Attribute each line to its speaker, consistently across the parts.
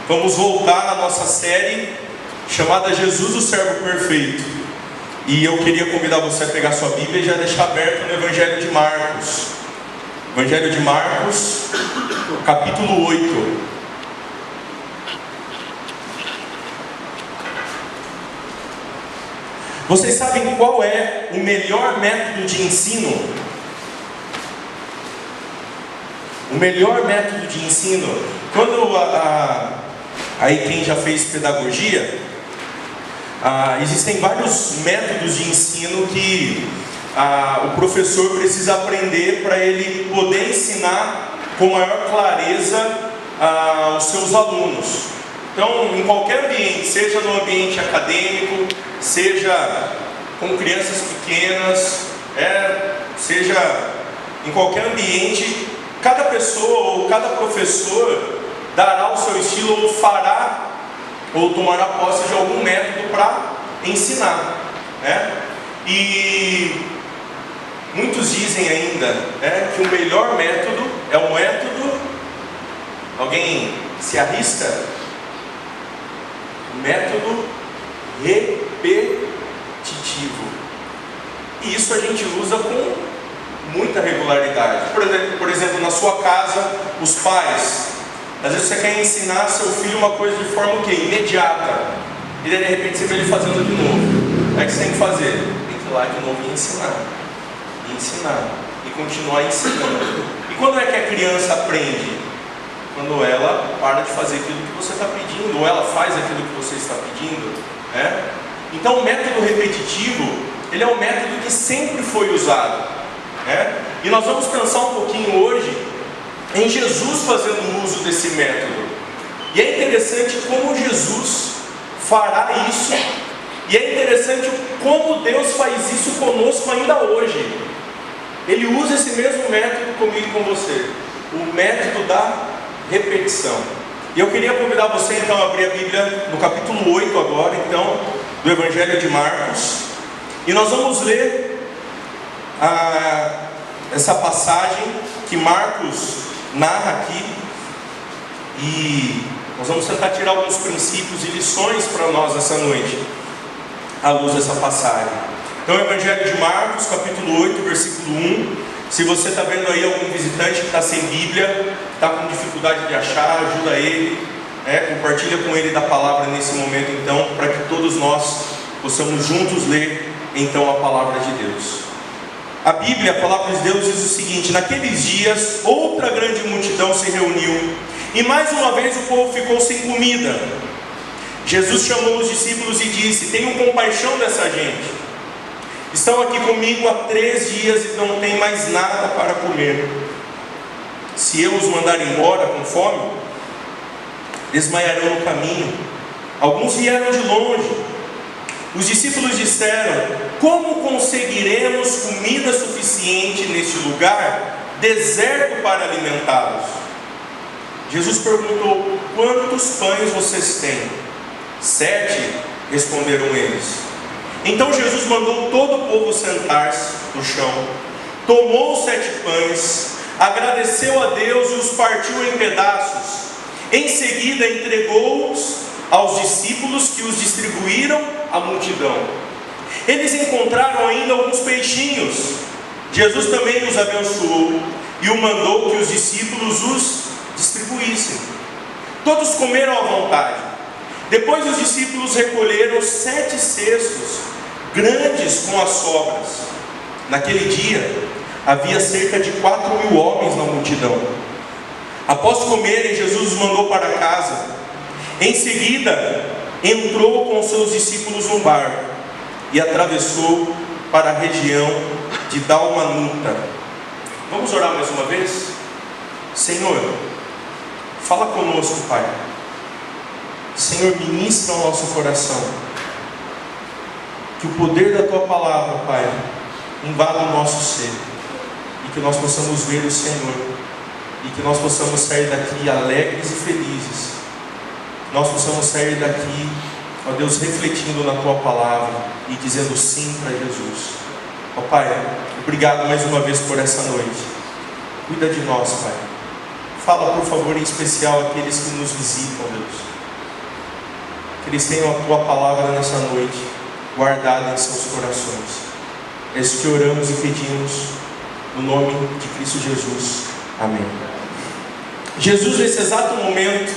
Speaker 1: Vamos voltar na nossa série chamada Jesus, o Servo Perfeito. E eu queria convidar você a pegar sua Bíblia e já deixar aberto no Evangelho de Marcos. Evangelho de Marcos, capítulo 8. Vocês sabem qual é o melhor método de ensino? O melhor método de ensino, quando aí quem já fez pedagogia, existem vários métodos de ensino que o professor precisa aprender para ele poder ensinar com maior clareza os seus alunos. Então, em qualquer ambiente, seja no ambiente acadêmico, seja com crianças pequenas, seja em qualquer ambiente, cada pessoa ou cada professor dará o seu estilo ou fará ou tomará posse de algum método para ensinar, né? E muitos dizem ainda que o melhor método é o método, alguém se arrisca? O método repetitivo. E isso a gente usa com muita regularidade. Por exemplo, na sua casa, os pais, às vezes você quer ensinar seu filho uma coisa de forma imediata, e daí de repente você vê ele fazendo de novo. Aí o que você tem que fazer? Tem que ir lá de novo e ensinar, e continuar ensinando. E quando é que a criança aprende? Quando ela para de fazer aquilo que você está pedindo, ou ela faz aquilo que você está pedindo, né? Então o método repetitivo, ele é um método que sempre foi usado, né? E nós vamos pensar um pouquinho hoje em Jesus fazendo uso desse método. E é interessante como Jesus fará isso, e é interessante como Deus faz isso conosco ainda hoje. Ele usa esse mesmo método comigo e com você, o método da repetição. E eu queria convidar você então a abrir a Bíblia no capítulo 8 agora, então, do Evangelho de Marcos, e nós vamos ler essa passagem que Marcos narra aqui, e nós vamos tentar tirar alguns princípios e lições para nós essa noite, à luz dessa passagem. Então, o Evangelho de Marcos, capítulo 8, versículo 1. Se você está vendo aí algum visitante que está sem Bíblia, está com dificuldade de achar, ajuda ele, compartilha com ele da palavra nesse momento, então, para que todos nós possamos juntos ler, então, a palavra de Deus. A Bíblia, a palavra de Deus, diz o seguinte: naqueles dias, outra grande multidão se reuniu, e mais uma vez o povo ficou sem comida. Jesus chamou os discípulos e disse: tenham compaixão dessa gente. Estão aqui comigo há 3 dias e não tem mais nada para comer. Se eu os mandar embora com fome, desmaiarão no caminho. Alguns vieram de longe. Os discípulos disseram: como conseguiremos comida suficiente neste lugar deserto para alimentá-los? Jesus perguntou: quantos pães vocês têm? 7, responderam eles. Então Jesus mandou todo o povo sentar-se no chão, tomou os 7 pães, agradeceu a Deus e os partiu em pedaços. Em seguida entregou-os aos discípulos, que os distribuíram à multidão. Eles encontraram ainda alguns peixinhos. Jesus também os abençoou e o mandou que os discípulos os distribuíssem. Todos comeram à vontade. Depois os discípulos recolheram 7 cestos grandes com as sobras. Naquele dia havia cerca de 4.000 homens na multidão. Após comerem, Jesus os mandou para casa. Em seguida entrou com seus discípulos no barco e atravessou para a região de Dalmanuta. Vamos orar mais uma vez? Senhor, fala conosco, Pai. Senhor, ministra ao nosso coração, que o poder da Tua palavra, Pai, invada o nosso ser, e que nós possamos ver o Senhor, e que nós possamos sair daqui alegres e felizes, que nós possamos sair daqui, ó Deus, refletindo na Tua palavra, e dizendo sim para Jesus. Ó Pai, obrigado mais uma vez por essa noite. Cuida de nós, Pai. Fala, por favor, em especial aqueles que nos visitam, Deus. Que eles tenham a Tua palavra nessa noite guardada em seus corações. É isso que oramos e pedimos no nome de Cristo Jesus. Amém. Jesus, nesse exato momento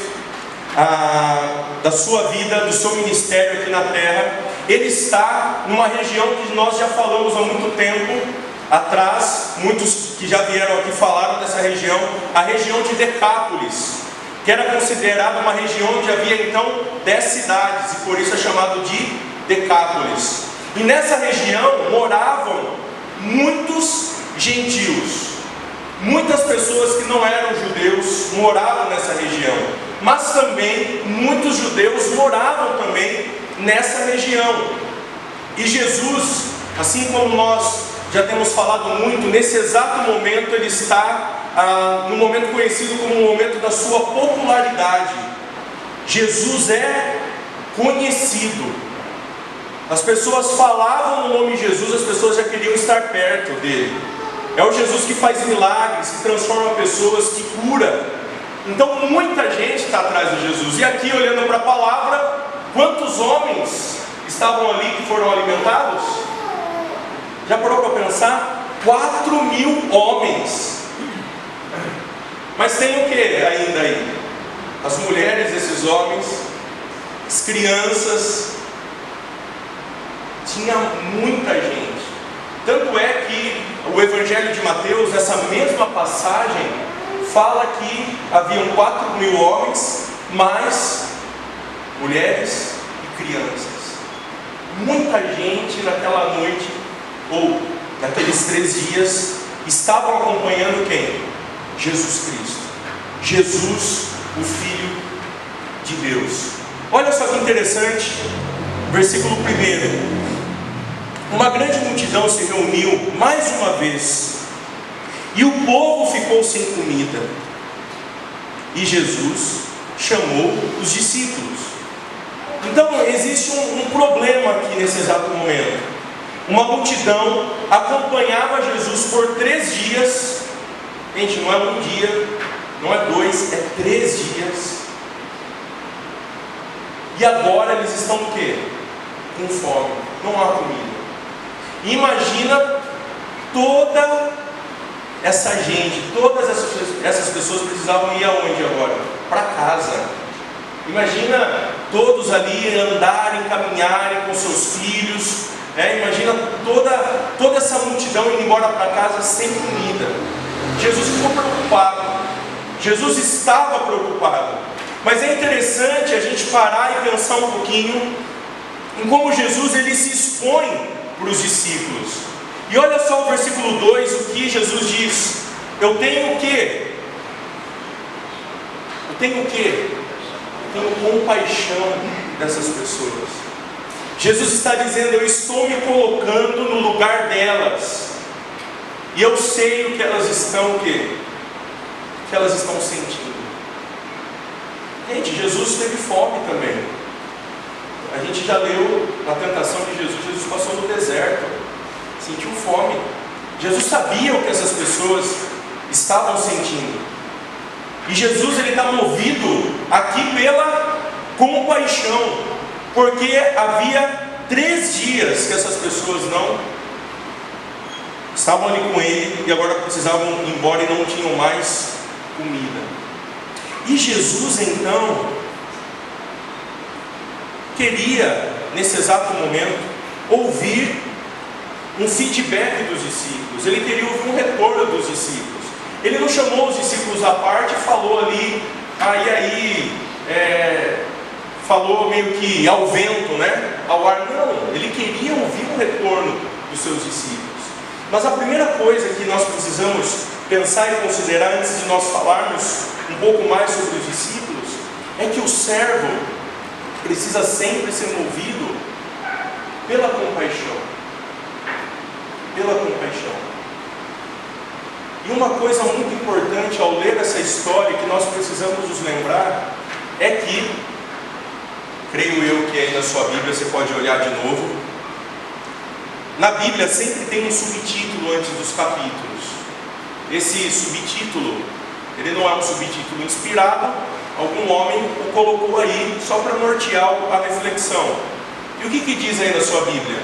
Speaker 1: da sua vida, do seu ministério aqui na terra, Ele está numa região que nós já falamos há muito tempo atrás. Muitos que já vieram aqui falaram dessa região, a região de Decápolis, que era considerada uma região onde havia então 10 cidades, e por isso é chamado de Decápolis. E nessa região moravam muitos gentios. Muitas pessoas que não eram judeus moravam nessa região, mas também muitos judeus moravam também nessa região. E Jesus, assim como nós já temos falado muito, nesse exato momento Ele está no momento conhecido como o momento da sua popularidade. Jesus é conhecido. As pessoas falavam no nome de Jesus, as pessoas já queriam estar perto dele. É o Jesus que faz milagres, que transforma pessoas, que cura. Então muita gente está atrás de Jesus. E aqui, olhando para a palavra, quantos homens estavam ali que foram alimentados? Já parou para pensar? 4.000 homens. Mas tem o que ainda aí? As mulheres desses homens, as crianças. Tinha muita gente. Tanto é que o Evangelho de Mateus, essa mesma passagem, fala que haviam 4.000 homens, mais mulheres e crianças. Muita gente naquela noite, ou naqueles 3 dias, estavam acompanhando quem? Jesus Cristo. Jesus, o Filho de Deus. Olha só que interessante, versículo 1. Uma grande multidão se reuniu mais uma vez, e o povo ficou sem comida. E Jesus chamou os discípulos. Então existe um problema aqui nesse exato momento. Uma multidão acompanhava Jesus por 3 dias. Gente, não é um dia, não é 2, é 3 dias. E agora eles estão o quê? Com fome, não há comida. Imagina toda essa gente, todas essas pessoas precisavam ir aonde agora? Para casa. Imagina todos ali andarem, caminharem com seus filhos. Imagina toda essa multidão indo embora para casa sem comida. Jesus ficou preocupado. Jesus estava preocupado. Mas é interessante a gente parar e pensar um pouquinho em como Jesus ele se expõe para os discípulos. E olha só o versículo 2, o que Jesus diz: eu tenho o quê? Eu tenho o quê? Eu tenho compaixão dessas pessoas. Jesus está dizendo: eu estou me colocando no lugar delas, e eu sei o que elas estão o quê? O que elas estão sentindo. Gente, Jesus teve fome também. A gente já leu na tentação de Jesus. Jesus passou no deserto, sentiu fome. Jesus sabia o que essas pessoas estavam sentindo. E Jesus ele está movido aqui pela compaixão, porque havia 3 dias que essas pessoas não estavam ali com ele e agora precisavam ir embora e não tinham mais comida. E Jesus então queria, nesse exato momento, ouvir um feedback dos discípulos. Ele queria ouvir um retorno dos discípulos. Ele não chamou os discípulos à parte e falou ali, falou meio que ao vento, né? Ao ar. Não, ele queria ouvir um retorno dos seus discípulos. Mas a primeira coisa que nós precisamos pensar e considerar antes de nós falarmos um pouco mais sobre os discípulos é que o servo precisa sempre ser movido pela compaixão. Pela compaixão. E uma coisa muito importante ao ler essa história que nós precisamos nos lembrar é que, creio eu que aí na sua Bíblia você pode olhar de novo, na Bíblia sempre tem um subtítulo antes dos capítulos. Esse subtítulo Ele não é um subtítulo inspirado, algum homem o colocou aí só para nortear a reflexão. E o que diz aí na sua Bíblia?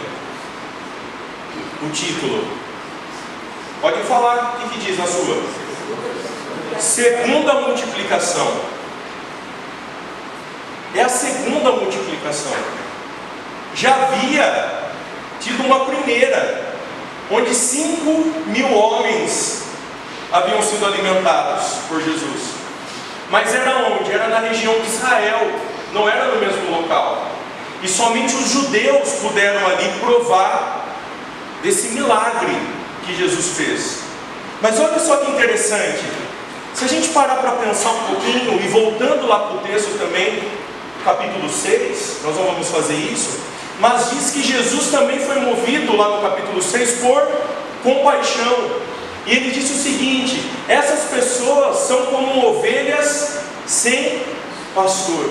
Speaker 1: O título. Pode falar, o que diz na sua? Segunda multiplicação. É a segunda multiplicação. Já havia tido uma primeira, onde 5.000 homens haviam sido alimentados por Jesus. Mas era onde? Era na região de Israel, não era no mesmo local. E somente os judeus puderam ali provar desse milagre que Jesus fez. Mas olha só que interessante, se a gente parar para pensar um pouquinho, e voltando lá para o texto também, capítulo 6, nós não vamos fazer isso, mas diz que Jesus também foi movido lá no capítulo 6 por compaixão. E ele disse o seguinte: essas pessoas são como ovelhas sem pastor.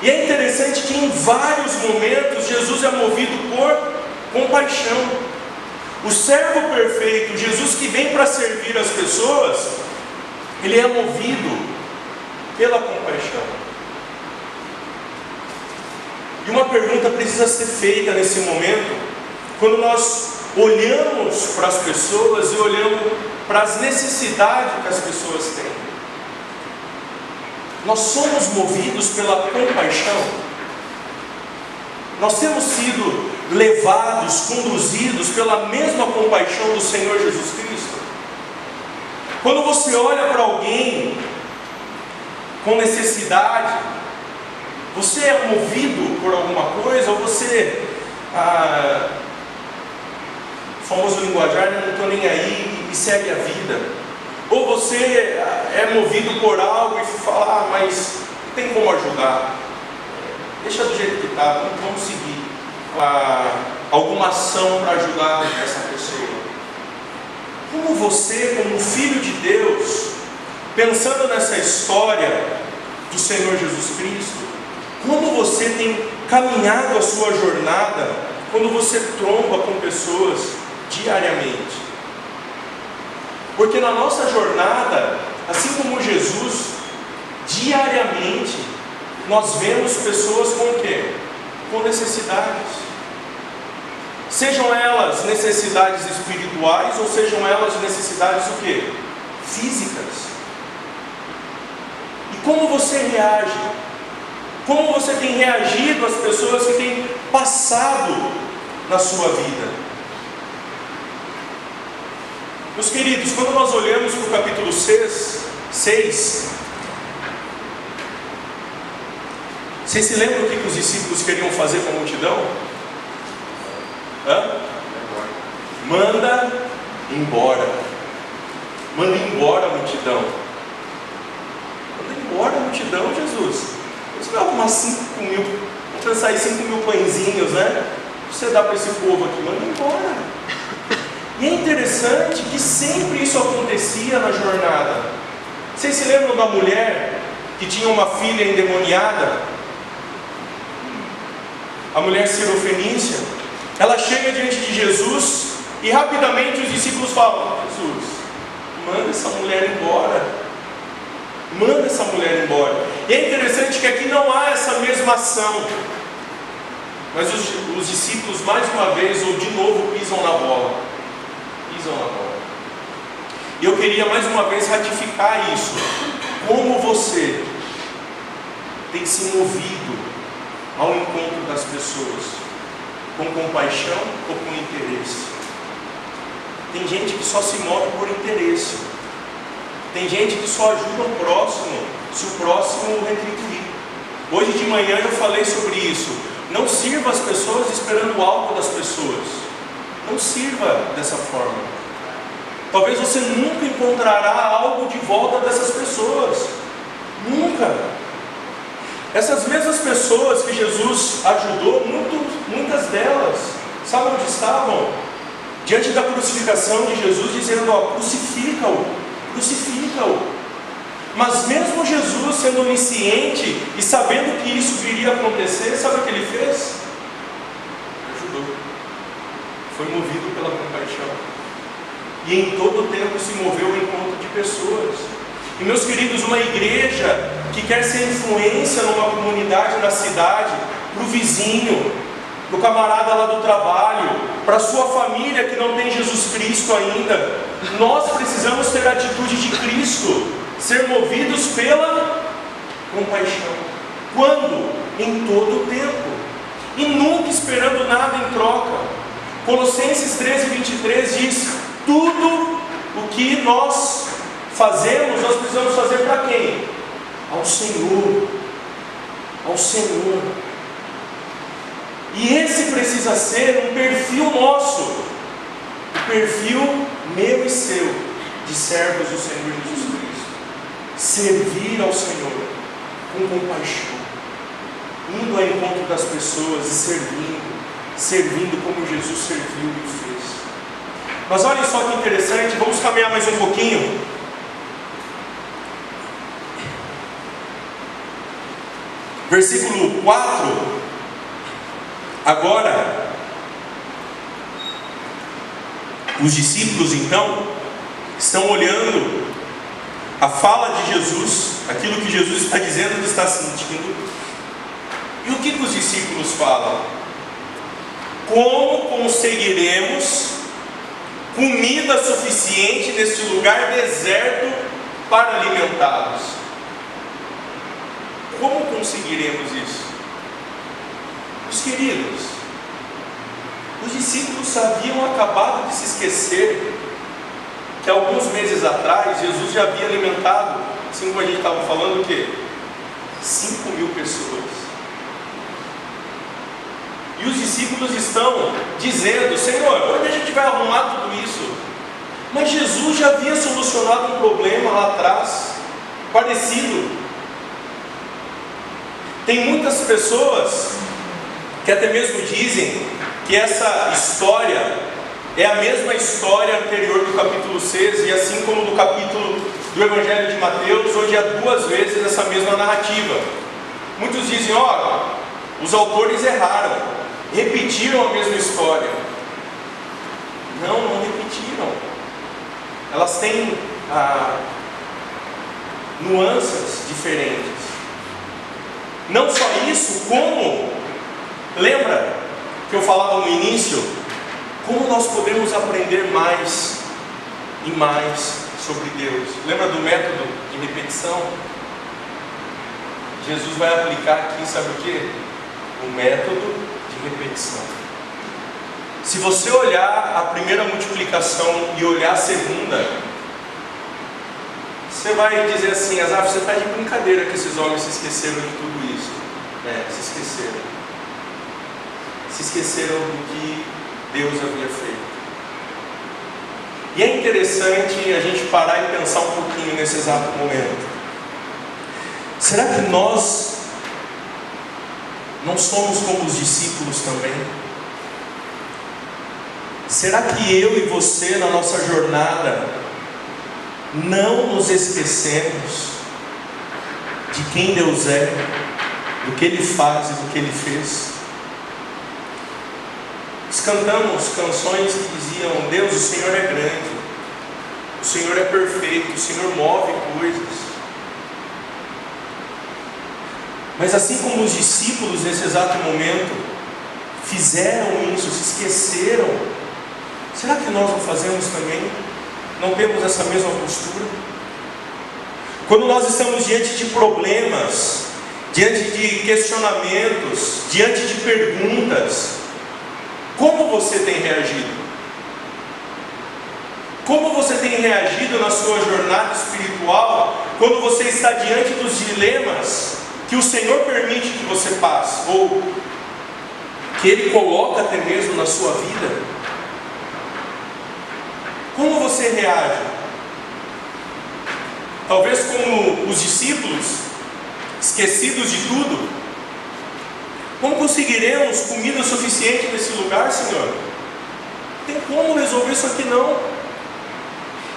Speaker 1: E é interessante que em vários momentos Jesus é movido por compaixão. O servo perfeito, Jesus que vem para servir as pessoas, ele é movido pela compaixão. E uma pergunta precisa ser feita nesse momento, quando nós olhamos para as pessoas e olhamos para as necessidades que as pessoas têm. Nós somos movidos pela compaixão? Nós temos sido levados, conduzidos pela mesma compaixão do Senhor Jesus Cristo? Quando você olha para alguém com necessidade, você é movido por alguma coisa, ou você, famoso linguajar, não estou nem aí e segue a vida? Ou você é movido por algo e fala, mas não tem como ajudar, deixa do jeito que está, vamos seguir alguma ação para ajudar essa pessoa. Como você, como filho de Deus, pensando nessa história do Senhor Jesus Cristo, como você tem caminhado a sua jornada, quando você tromba com pessoas diariamente? Porque na nossa jornada, assim como Jesus, diariamente, nós vemos pessoas com o quê? Com necessidades. Sejam elas necessidades espirituais, ou sejam elas necessidades o quê? Físicas. E como você reage? Como você tem reagido às pessoas que têm passado na sua vida? Meus queridos, quando nós olhamos para o capítulo 6, vocês se lembram o que os discípulos queriam fazer com a multidão? Manda embora. Manda embora a multidão. Manda embora a multidão, Jesus. Você vai arrumar 5.000, vamos pensar aí 5.000 pãezinhos, né? Você dá para esse povo aqui, manda embora. E é interessante que sempre isso acontecia na jornada. Vocês se lembram da mulher que tinha uma filha endemoniada? A mulher cirofenícia. Ela chega diante de Jesus e rapidamente os discípulos falam: Jesus, manda essa mulher embora. Manda essa mulher embora. E é interessante que aqui não há essa mesma ação, mas os discípulos mais uma vez, ou de novo, pisam na bola. E eu queria mais uma vez ratificar isso. Como você tem se movido ao encontro das pessoas? Com compaixão ou com interesse? Tem gente que só se move por interesse. Tem gente que só ajuda o próximo se o próximo retribuir. Hoje de manhã eu falei sobre isso. Não sirva as pessoas esperando algo das pessoas. Não sirva dessa forma. Talvez você nunca encontrará algo de volta dessas pessoas. Nunca. Essas mesmas pessoas que Jesus ajudou, muitas delas, sabe onde estavam? Diante da crucificação de Jesus, dizendo: ó, crucifica-o. Mas mesmo Jesus sendo onisciente e sabendo que isso viria a acontecer, sabe o que ele fez? Ajudou. Foi movido pela compaixão. E em todo o tempo se moveu ao encontro de pessoas. E meus queridos, uma igreja que quer ser influência numa comunidade, na cidade, para o vizinho, para o camarada lá do trabalho, para a sua família que não tem Jesus Cristo ainda, nós precisamos ter a atitude de Cristo, ser movidos pela compaixão. Quando? Em todo o tempo, e nunca esperando nada em troca. Colossenses 13:23 diz: tudo o que nós fazemos, nós precisamos fazer para quem? Ao Senhor. Ao Senhor. E esse precisa ser um perfil nosso, o perfil meu e seu, de servos do Senhor Jesus Cristo. Servir ao Senhor com compaixão, indo ao encontro das pessoas e servindo como Jesus serviu e fez. Mas olhem só que interessante, vamos caminhar mais um pouquinho. Versículo 4. Agora, os discípulos então estão olhando a fala de Jesus, aquilo que Jesus está dizendo que está sentindo. E o que os discípulos falam? Como conseguiremos comida suficiente neste lugar deserto para alimentá-los? Como conseguiremos isso? Meus queridos, os discípulos haviam acabado de se esquecer que alguns meses atrás Jesus já havia alimentado, assim como a gente estava falando, o quê? 5.000 pessoas. E os discípulos estão dizendo: Senhor, onde a gente vai arrumar tudo isso? Mas Jesus já havia solucionado um problema lá atrás, parecido. Tem muitas pessoas que até mesmo dizem que essa história é a mesma história anterior do capítulo 6, e assim como no capítulo do Evangelho de Mateus, onde há 2 vezes essa mesma narrativa. Muitos dizem: ó, os autores erraram, repetiram a mesma história. Não repetiram. Elas têm nuances diferentes. Não só isso, como, lembra que eu falava no início, como nós podemos aprender mais e mais sobre Deus? Lembra do método de repetição? Jesus vai aplicar aqui, sabe o que? O método de repetição. Se você olhar a primeira multiplicação e olhar a segunda, você vai dizer assim: Asaf, você está de brincadeira que esses homens se esqueceram de tudo isso. Se esqueceram. Se esqueceram do que Deus havia feito. E é interessante a gente parar e pensar um pouquinho nesse exato momento. Será que nós não somos como os discípulos também? Será que eu e você, na nossa jornada, não nos esquecemos de quem Deus é, do que Ele faz e do que Ele fez? Nós cantamos canções que diziam: Deus, o Senhor é grande, o Senhor é perfeito, o Senhor move coisas. Mas assim como os discípulos nesse exato momento fizeram isso, se esqueceram, será que nós não fazemos também? Não temos essa mesma postura? Quando nós estamos diante de problemas, diante de questionamentos, diante de perguntas, como você tem reagido? Como você tem reagido na sua jornada espiritual quando você está diante dos dilemas que o Senhor permite que você passe, ou que Ele coloca até mesmo na sua vida? Como você reage? Talvez como os discípulos, esquecidos de tudo. Como conseguiremos comida suficiente nesse lugar, Senhor? Não tem como resolver isso aqui não.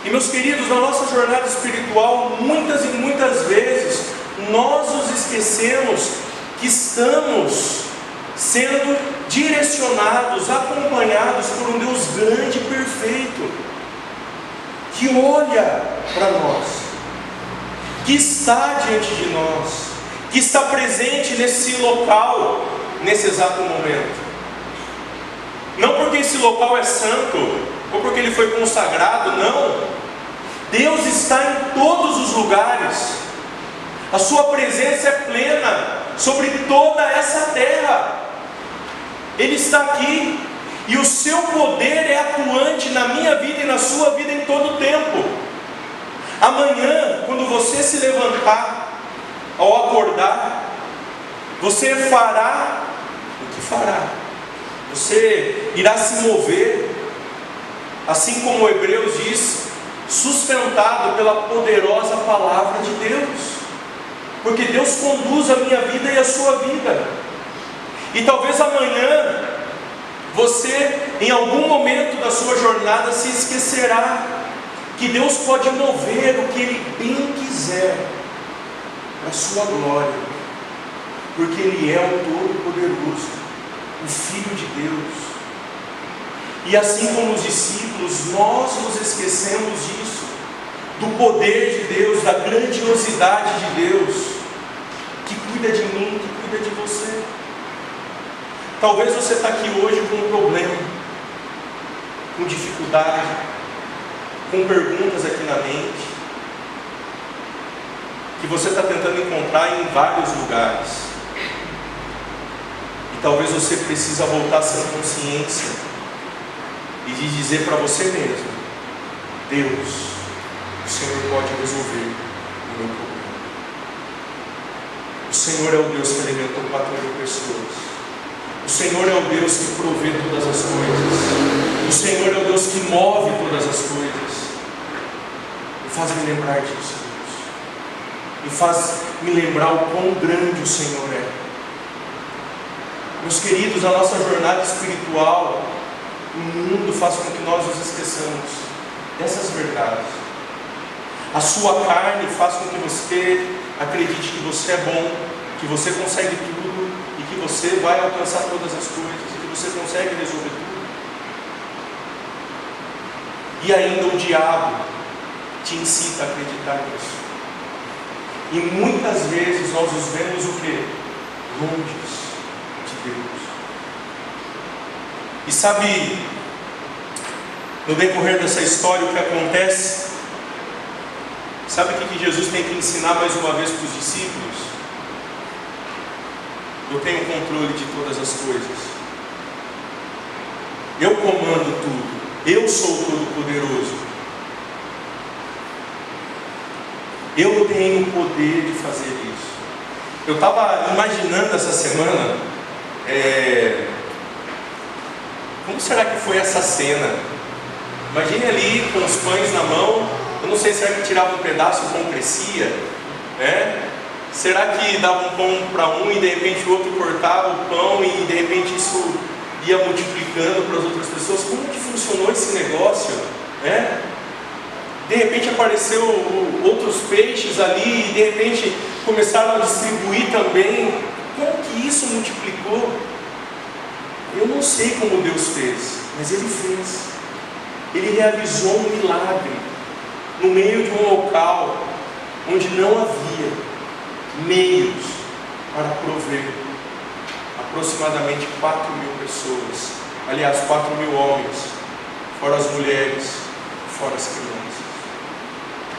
Speaker 1: E meus queridos, na nossa jornada espiritual, muitas e muitas vezes, nós nos esquecemos que estamos sendo direcionados, acompanhados por um Deus grande e perfeito, que olha para nós, que está diante de nós, que está presente nesse local, nesse exato momento. Não porque esse local é santo, ou porque ele foi consagrado, não. Deus está em todos os lugares. A sua presença é plena sobre toda essa terra. Ele está aqui, e o seu poder é atuante na minha vida e na sua vida em todo o tempo. Amanhã, quando você se levantar, ao acordar, você fará o que fará. Você irá se mover, assim como o Hebreus diz, sustentado pela poderosa palavra de Deus, porque Deus conduz a minha vida e a sua vida. E talvez amanhã você, em algum momento da sua jornada, se esquecerá que Deus pode mover o que Ele bem quiser para a sua glória, porque Ele é o Todo-Poderoso, o Filho de Deus. E assim como os discípulos, nós nos esquecemos disso, do poder de Deus, da grandiosidade de Deus, que cuida de mim, que cuida de você. Talvez você está aqui hoje com um problema, com dificuldade, com perguntas aqui na mente, que você está tentando encontrar em vários lugares. E talvez você precisa voltar a sua consciência e de dizer para você mesmo: Deus, o Senhor pode resolver o meu problema. O Senhor é o Deus que alimentou 4.000 pessoas. O Senhor é o Deus que provê todas as coisas. O Senhor é o Deus que move todas as coisas. E faz-me lembrar disso, Deus. E faz-me lembrar o quão grande o Senhor é. Meus queridos, a nossa jornada espiritual, o mundo faz com que nós nos esqueçamos dessas verdades. A sua carne faz com que você acredite que você é bom, que você consegue tudo, e que você vai alcançar todas as coisas, e que você consegue resolver tudo. E ainda o diabo te incita a acreditar nisso. E muitas vezes nós nos vemos o quê? Longe de Deus. E sabe, no decorrer dessa história, o que acontece? Sabe o que Jesus tem que ensinar mais uma vez para os discípulos? Eu tenho controle de todas as coisas. Eu comando tudo. Eu sou o Todo-Poderoso. Eu tenho o poder de fazer isso. Eu estava imaginando essa semana, como será que foi essa cena? Imagine ali com os pães na mão. Eu não sei, será que tirava um pedaço, o pão crescia? Será que dava um pão para um e de repente o outro cortava o pão e de repente isso ia multiplicando para as outras pessoas? Como que funcionou esse negócio? De repente apareceu outros peixes ali e de repente começaram a distribuir também. Como que isso multiplicou? Eu não sei como Deus fez, mas Ele fez. Ele realizou um milagre no meio de um local onde não havia meios para prover aproximadamente 4.000 pessoas. Aliás, 4.000 homens, fora as mulheres, fora as crianças.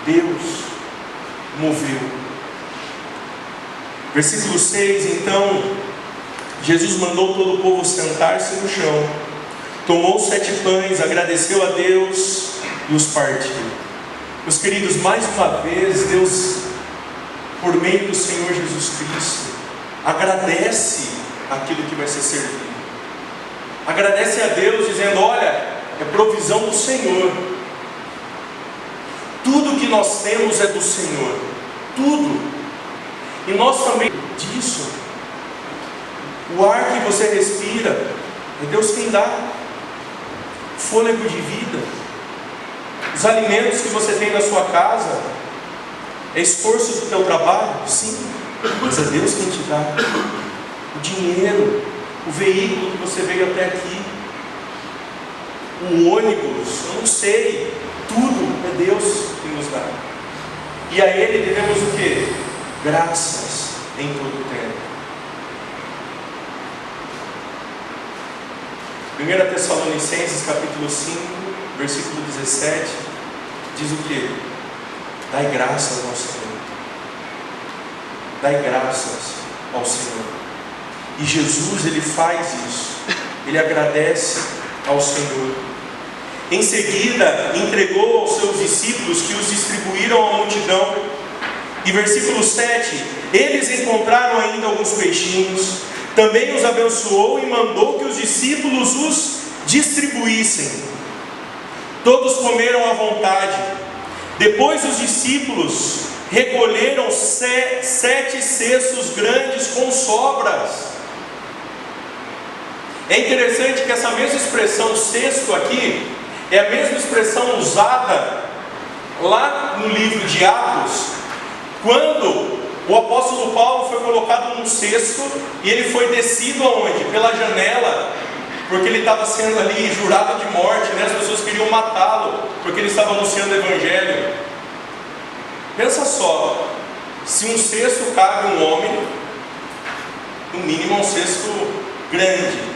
Speaker 1: Deus moveu. Versículo 6, então Jesus mandou todo o povo sentar-se no chão, tomou 7 pães, agradeceu a Deus e os partiu. Meus queridos, mais uma vez Deus, por meio do Senhor Jesus Cristo, agradece aquilo que vai ser servido. Agradece a Deus dizendo: olha, é provisão do Senhor. Tudo que nós temos é do Senhor. Tudo. E nós também disso. O ar que você respira é Deus quem dá. Fôlego de vida. Os alimentos que você tem na sua casa é esforço do teu trabalho? Sim, mas é Deus quem te dá. O dinheiro, o veículo que você veio até aqui, o ônibus, eu não sei, tudo é Deus que nos dá. e a Ele devemos o quê? Graças em todo o tempo. 1 Tessalonicenses capítulo 5, versículo 17, diz o quê? Dai graças ao Senhor. Dai graças ao Senhor. E Jesus, Ele faz isso. Ele agradece ao Senhor. Em seguida, entregou aos seus discípulos, que os distribuíram à multidão. E versículo 7, eles encontraram ainda alguns peixinhos, também os abençoou e mandou que os discípulos os distribuíssem. Todos comeram à vontade. Depois os discípulos recolheram 7 cestos grandes com sobras. É interessante que essa mesma expressão cesto aqui é a mesma expressão usada lá no livro de Atos, quando o apóstolo Paulo foi colocado num cesto e ele foi descido aonde? Pela janela, porque ele estava sendo ali jurado de morte, né? As pessoas queriam matá-lo, porque ele estava anunciando o evangelho. Pensa só, se um cesto cabe um homem, no mínimo é um cesto grande.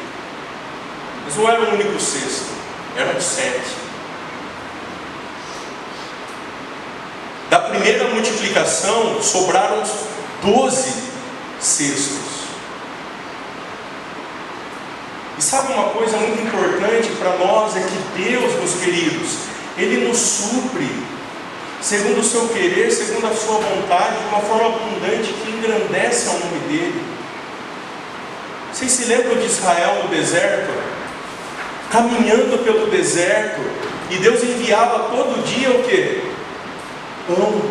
Speaker 1: Mas não era o único cesto, eram 7. Da primeira multiplicação, sobraram 12 cestos. E sabe uma coisa muito importante para nós? É que Deus, meus queridos, Ele nos supre, segundo o seu querer, segundo a sua vontade, de uma forma abundante, que engrandece ao nome dEle. Vocês se lembram de Israel no deserto? Caminhando pelo deserto, e Deus enviava todo dia o quê? Pão,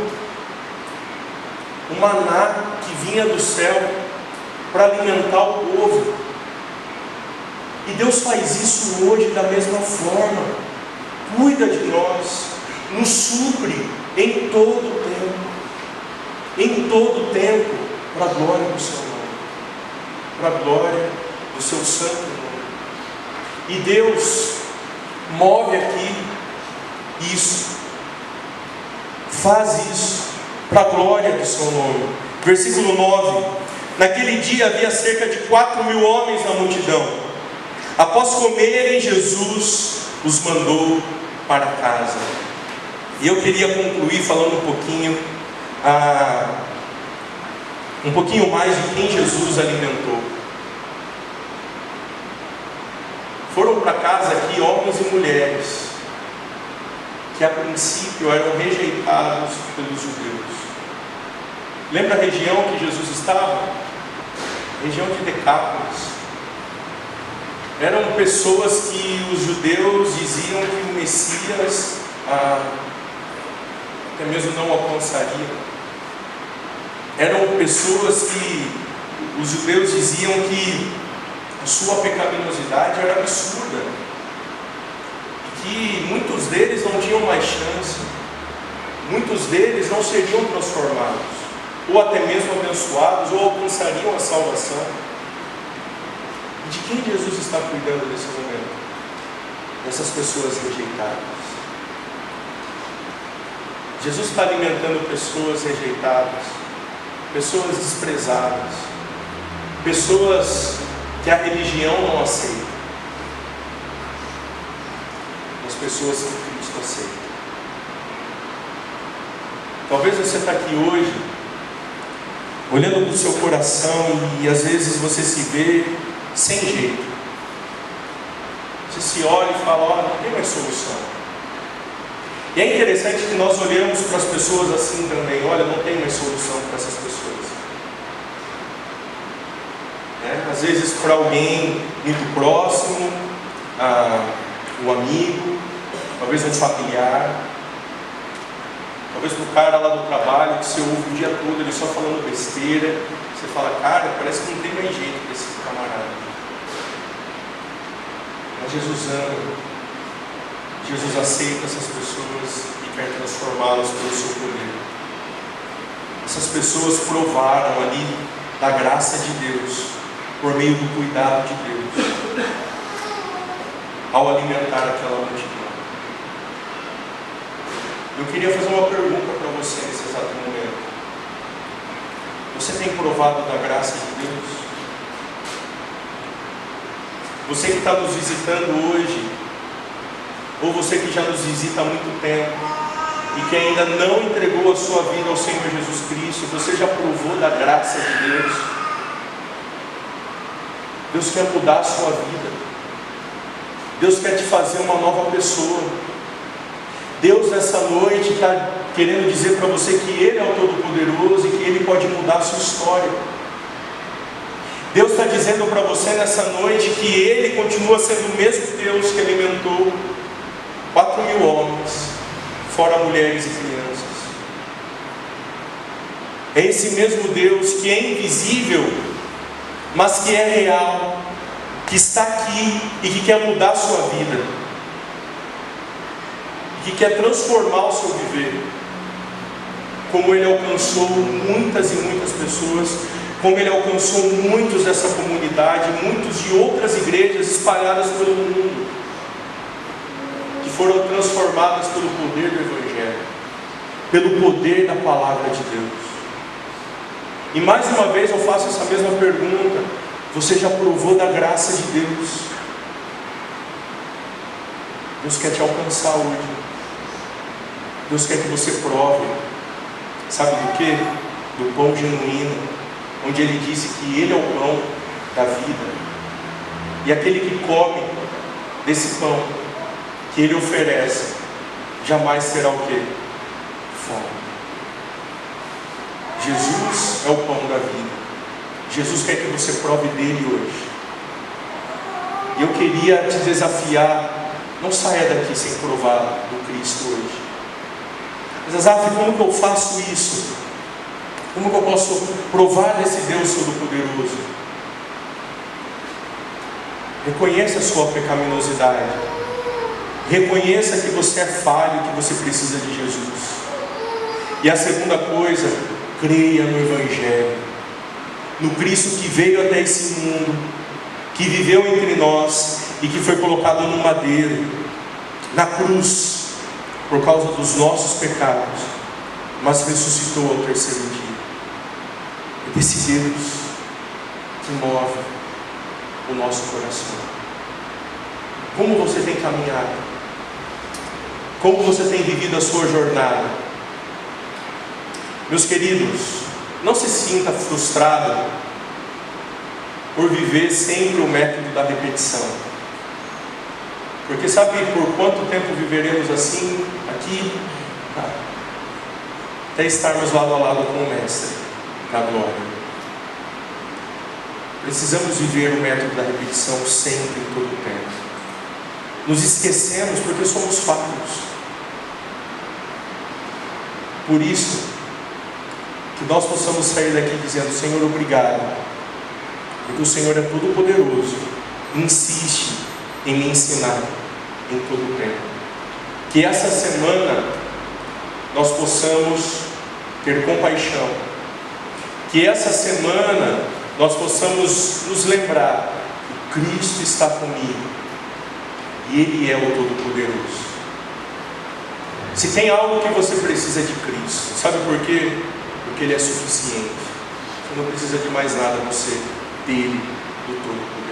Speaker 1: o maná que vinha do céu para alimentar o povo. E Deus faz isso hoje da mesma forma. Cuida de nós, nos supre em todo o tempo, para a glória do seu nome, para a glória do seu santo nome. E Deus move aqui isso, faz isso para a glória do seu nome. Versículo 9: naquele dia havia cerca de 4.000 homens na multidão. Após comerem, Jesus os mandou para casa. E eu queria concluir falando um pouquinho mais de quem Jesus alimentou. Foram para casa aqui homens e mulheres que a princípio eram rejeitados pelos judeus. Lembra a região que Jesus estava? Região de Decápolis. Eram pessoas que os judeus diziam que o Messias até mesmo não alcançaria. Eram pessoas que os judeus diziam que a sua pecaminosidade era absurda, e que muitos deles não tinham mais chance, muitos deles não seriam transformados, ou até mesmo abençoados, ou alcançariam a salvação. E de quem Jesus está cuidando nesse momento? Dessas pessoas rejeitadas. Jesus está alimentando pessoas rejeitadas, pessoas desprezadas, pessoas que a religião não aceita, as pessoas que Cristo aceita. Talvez você está aqui hoje, olhando para o seu coração, e às vezes você se vê sem jeito. Você se olha e fala: olha, não tem mais solução. E é interessante que nós olhamos para as pessoas assim também: olha, não tem mais solução para essas pessoas. Às vezes para alguém muito próximo, um amigo, talvez um familiar, talvez para o cara lá do trabalho que você ouve o dia todo ele só falando besteira. Você fala: cara, parece que não tem mais jeito para esse camarada. Mas Jesus ama, Jesus aceita essas pessoas e quer transformá-las pelo seu poder. Essas pessoas provaram ali da graça de Deus, por meio do cuidado de Deus, ao alimentar aquela multidão. Eu queria fazer uma pergunta para você nesse exato momento. Você tem provado da graça de Deus? Você que está nos visitando hoje, ou você que já nos visita há muito tempo e que ainda não entregou a sua vida ao Senhor Jesus Cristo, você já provou da graça de Deus? Deus quer mudar a sua vida. Deus quer te fazer uma nova pessoa. Deus nessa noite está querendo dizer para você que Ele é o Todo-Poderoso e que Ele pode mudar a sua história. Deus está dizendo para você nessa noite que Ele continua sendo o mesmo Deus que alimentou 4.000 homens, fora mulheres e crianças. É esse mesmo Deus que é invisível, mas que é real, que está aqui e que quer mudar a sua vida, que quer transformar o seu viver, como Ele alcançou muitas e muitas pessoas, como Ele alcançou muitos dessa comunidade, muitos de outras igrejas espalhadas pelo mundo, que foram transformadas pelo poder do Evangelho, pelo poder da Palavra de Deus. E mais uma vez eu faço essa mesma pergunta: você já provou da graça de Deus? Deus quer te alcançar hoje. Deus quer que você prove, sabe do que? Do pão genuíno, onde Ele disse que Ele é o pão da vida, e aquele que come desse pão que Ele oferece, jamais terá o que? Fome. Jesus é o pão da vida. Jesus quer que você prove dele hoje. E eu queria te desafiar: não saia daqui sem provar do Cristo hoje. Mas Azaf, como que eu faço isso? Como que eu posso provar desse Deus Todo-Poderoso? Reconheça a sua pecaminosidade. Reconheça que você é falho, que você precisa de Jesus. E a segunda coisa, creia no Evangelho, no Cristo que veio até esse mundo, que viveu entre nós e que foi colocado no madeiro, na cruz, por causa dos nossos pecados, mas ressuscitou ao terceiro dia. É desse Deus que move o nosso coração. Como você tem caminhado? Como você tem vivido a sua jornada? Meus queridos, não se sinta frustrado por viver sempre o método da repetição. Porque sabe por quanto tempo viveremos assim, aqui? Até estarmos lado a lado com o Mestre, na glória. Precisamos viver o método da repetição sempre, em todo o tempo. Nos esquecemos porque somos falhos. Por isso, que nós possamos sair daqui dizendo: Senhor, obrigado, porque o Senhor é todo poderoso, insiste em me ensinar em todo o tempo. Que essa semana nós possamos ter compaixão, que essa semana nós possamos nos lembrar que Cristo está comigo e Ele é o Todo-Poderoso. Se tem algo que você precisa de Cristo, sabe por quê? Porque Ele é suficiente. Você não precisa de mais nada, você dele, do Todo-Poderoso.